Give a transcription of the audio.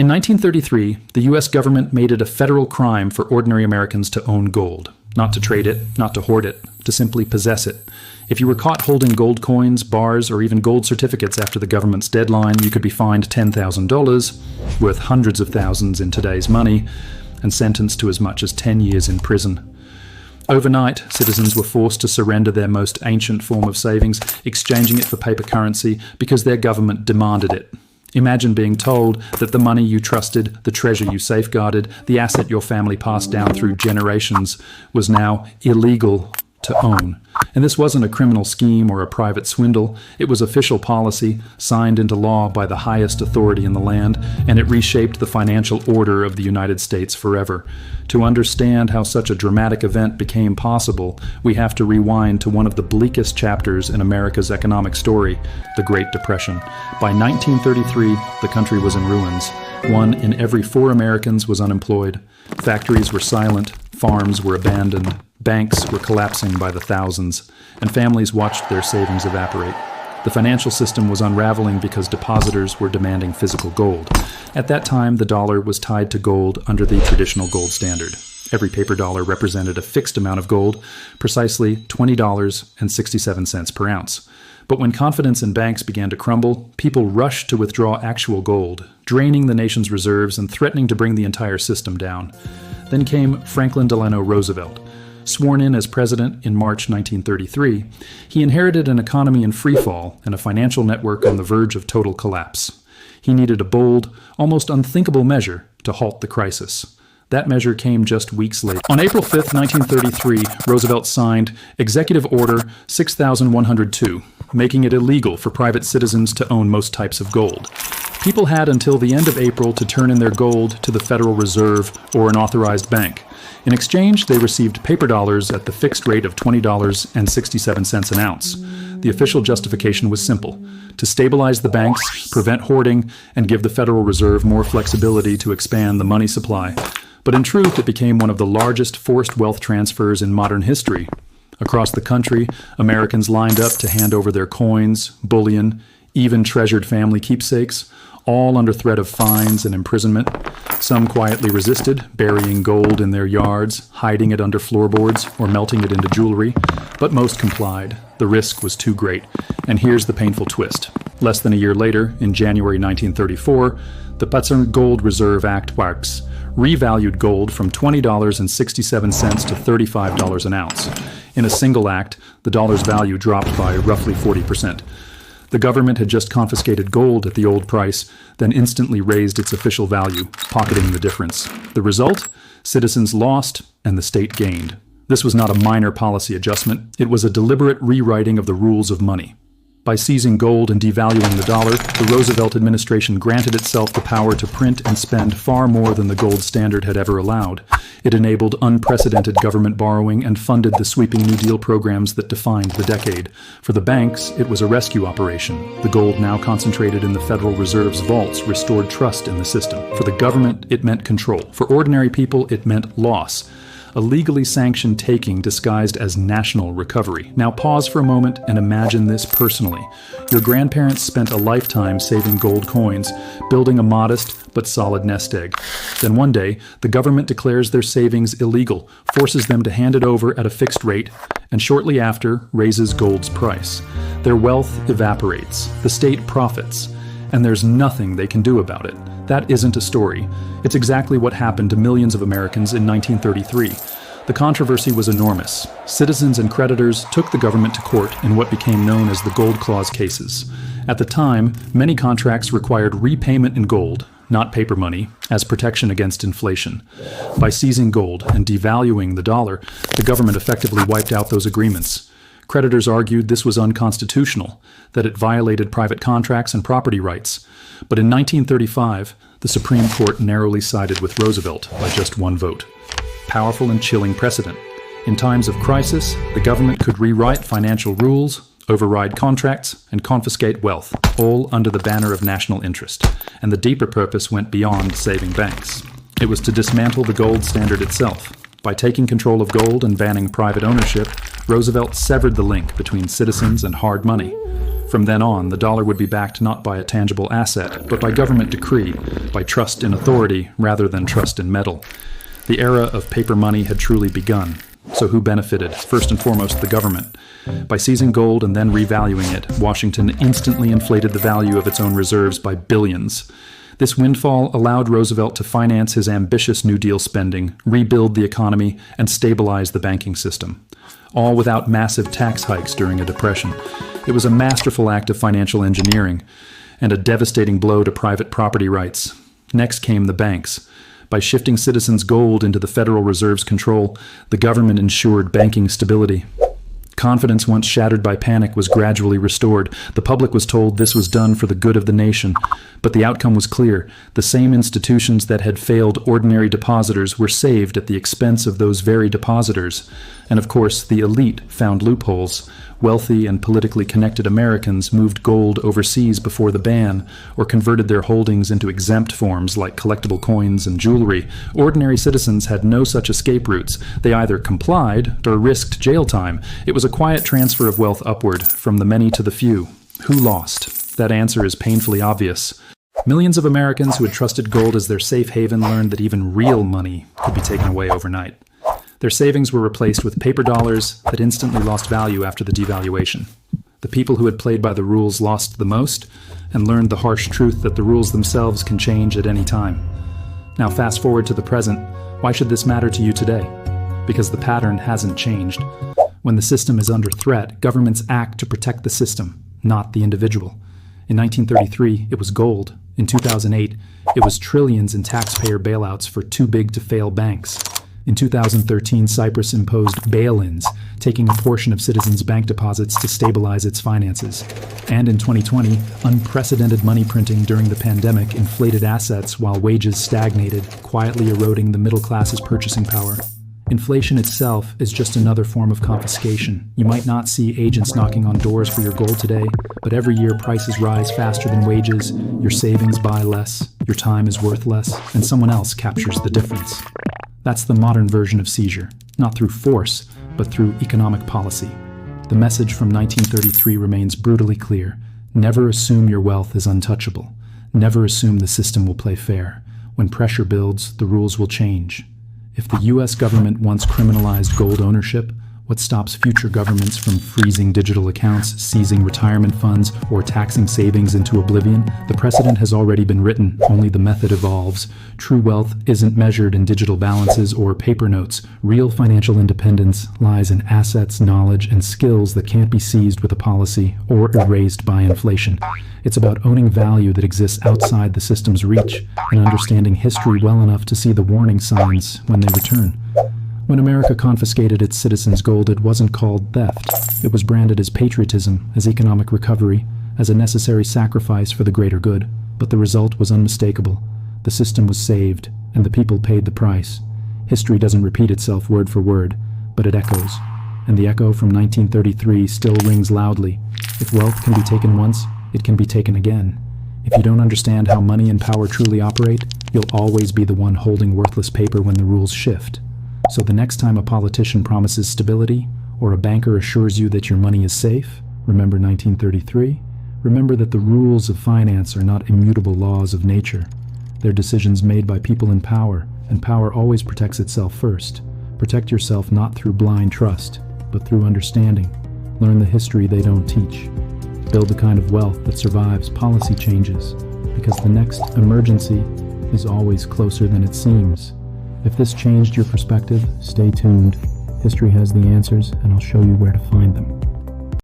In 1933, the U.S. government made it a federal crime for ordinary Americans to own gold. Not to trade it, not to hoard it, to simply possess it. If you were caught holding gold coins, bars, or even gold certificates after the government's deadline, you could be fined $10,000, worth hundreds of thousands in today's money, and sentenced to as much as 10 years in prison. Overnight, citizens were forced to surrender their most ancient form of savings, exchanging it for paper currency because their government demanded it. Imagine being told that the money you trusted, the treasure you safeguarded, the asset your family passed down through generations was now illegal to own. And this wasn't a criminal scheme or a private swindle. It was official policy, signed into law by the highest authority in the land, and it reshaped the financial order of the United States forever. To understand how such a dramatic event became possible, we have to rewind to one of the bleakest chapters in America's economic story, the Great Depression. By 1933, the country was in ruins. 1 in every 4 Americans was unemployed. Factories were silent, farms were abandoned, banks were collapsing by the thousands, and families watched their savings evaporate. The financial system was unraveling because depositors were demanding physical gold. At that time, the dollar was tied to gold under the traditional gold standard. Every paper dollar represented a fixed amount of gold, precisely $20.67 per ounce. But when confidence in banks began to crumble, people rushed to withdraw actual gold, draining the nation's reserves and threatening to bring the entire system down. Then came Franklin Delano Roosevelt. Sworn in as president in March 1933, he inherited an economy in freefall and a financial network on the verge of total collapse. He needed a bold, almost unthinkable measure to halt the crisis. That measure came just weeks later. On April 5, 1933, Roosevelt signed Executive Order 6102, making it illegal for private citizens to own most types of gold. People had until the end of April to turn in their gold to the Federal Reserve or an authorized bank. In exchange, they received paper dollars at the fixed rate of $20.67 an ounce. The official justification was simple: to stabilize the banks, prevent hoarding, and give the Federal Reserve more flexibility to expand the money supply. But in truth, it became one of the largest forced wealth transfers in modern history. Across the country, Americans lined up to hand over their coins, bullion, even treasured family keepsakes, all under threat of fines and imprisonment. Some quietly resisted, burying gold in their yards, hiding it under floorboards, or melting it into jewelry. But most complied. The risk was too great. And here's the painful twist. Less than a year later, in January 1934, the Patzer Gold Reserve Act works, revalued gold from $20.67 to $35 an ounce. In a single act, the dollar's value dropped by roughly 40%. The government had just confiscated gold at the old price, then instantly raised its official value, pocketing the difference. The result? Citizens lost, and the state gained. This was not a minor policy adjustment. It was a deliberate rewriting of the rules of money. By seizing gold and devaluing the dollar, the Roosevelt administration granted itself the power to print and spend far more than the gold standard had ever allowed. It enabled unprecedented government borrowing and funded the sweeping New Deal programs that defined the decade. For the banks, it was a rescue operation. The gold now concentrated in the Federal Reserve's vaults restored trust in the system. For the government, it meant control. For ordinary people, it meant loss. A legally sanctioned taking disguised as national recovery. Now pause for a moment and imagine this personally. Your grandparents spent a lifetime saving gold coins, building a modest but solid nest egg. Then one day, the government declares their savings illegal, forces them to hand it over at a fixed rate, and shortly after, raises gold's price. Their wealth evaporates. The state profits. And there's nothing they can do about it. That isn't a story. It's exactly what happened to millions of Americans in 1933. The controversy was enormous. Citizens and creditors took the government to court in what became known as the Gold Clause cases. At the time, many contracts required repayment in gold, not paper money, as protection against inflation. By seizing gold and devaluing the dollar, the government effectively wiped out those agreements. Creditors argued this was unconstitutional, that it violated private contracts and property rights. But in 1935, the Supreme Court narrowly sided with Roosevelt by just one vote. Powerful and chilling precedent. In times of crisis, the government could rewrite financial rules, override contracts, and confiscate wealth, all under the banner of national interest. And the deeper purpose went beyond saving banks. It was to dismantle the gold standard itself. By taking control of gold and banning private ownership, Roosevelt severed the link between citizens and hard money. From then on, the dollar would be backed not by a tangible asset, but by government decree, by trust in authority rather than trust in metal. The era of paper money had truly begun. So who benefited? First and foremost, the government. By seizing gold and then revaluing it, Washington instantly inflated the value of its own reserves by billions. This windfall allowed Roosevelt to finance his ambitious New Deal spending, rebuild the economy, and stabilize the banking system. All without massive tax hikes during a depression. It was a masterful act of financial engineering, and a devastating blow to private property rights. Next came the banks. By shifting citizens' gold into the Federal Reserve's control, the government ensured banking stability. Confidence once shattered by panic was gradually restored. The public was told this was done for the good of the nation. But the outcome was clear. The same institutions that had failed ordinary depositors were saved at the expense of those very depositors. And of course, the elite found loopholes. Wealthy and politically connected Americans moved gold overseas before the ban, or converted their holdings into exempt forms like collectible coins and jewelry. Ordinary citizens had no such escape routes. They either complied or risked jail time. It was a quiet transfer of wealth upward, from the many to the few. Who lost? That answer is painfully obvious. Millions of Americans who had trusted gold as their safe haven learned that even real money could be taken away overnight. Their savings were replaced with paper dollars that instantly lost value after the devaluation. The people who had played by the rules lost the most and learned the harsh truth that the rules themselves can change at any time. Now fast forward to the present. Why should this matter to you today? Because the pattern hasn't changed. When the system is under threat, governments act to protect the system, not the individual. In 1933, it was gold. In 2008, it was trillions in taxpayer bailouts for too-big-to-fail banks. In 2013, Cyprus imposed bail-ins, taking a portion of citizens' bank deposits to stabilize its finances. And in 2020, unprecedented money printing during the pandemic inflated assets while wages stagnated, quietly eroding the middle class's purchasing power. Inflation itself is just another form of confiscation. You might not see agents knocking on doors for your gold today, but every year prices rise faster than wages, your savings buy less, your time is worth less, and someone else captures the difference. That's the modern version of seizure, not through force, but through economic policy. The message from 1933 remains brutally clear. Never assume your wealth is untouchable. Never assume the system will play fair. When pressure builds, the rules will change. If the U.S. government once criminalized gold ownership, what stops future governments from freezing digital accounts, seizing retirement funds, or taxing savings into oblivion? The precedent has already been written, only the method evolves. True wealth isn't measured in digital balances or paper notes. Real financial independence lies in assets, knowledge, and skills that can't be seized with a policy or erased by inflation. It's about owning value that exists outside the system's reach and understanding history well enough to see the warning signs when they return. When America confiscated its citizens' gold, it wasn't called theft. It was branded as patriotism, as economic recovery, as a necessary sacrifice for the greater good. But the result was unmistakable. The system was saved, and the people paid the price. History doesn't repeat itself word for word, but it echoes. And the echo from 1933 still rings loudly. If wealth can be taken once, it can be taken again. If you don't understand how money and power truly operate, you'll always be the one holding worthless paper when the rules shift. So the next time a politician promises stability, or a banker assures you that your money is safe, remember 1933? Remember that the rules of finance are not immutable laws of nature. They're decisions made by people in power, and power always protects itself first. Protect yourself not through blind trust, but through understanding. Learn the history they don't teach. Build the kind of wealth that survives policy changes, because the next emergency is always closer than it seems. If this changed your perspective, stay tuned. History has the answers, and I'll show you where to find them.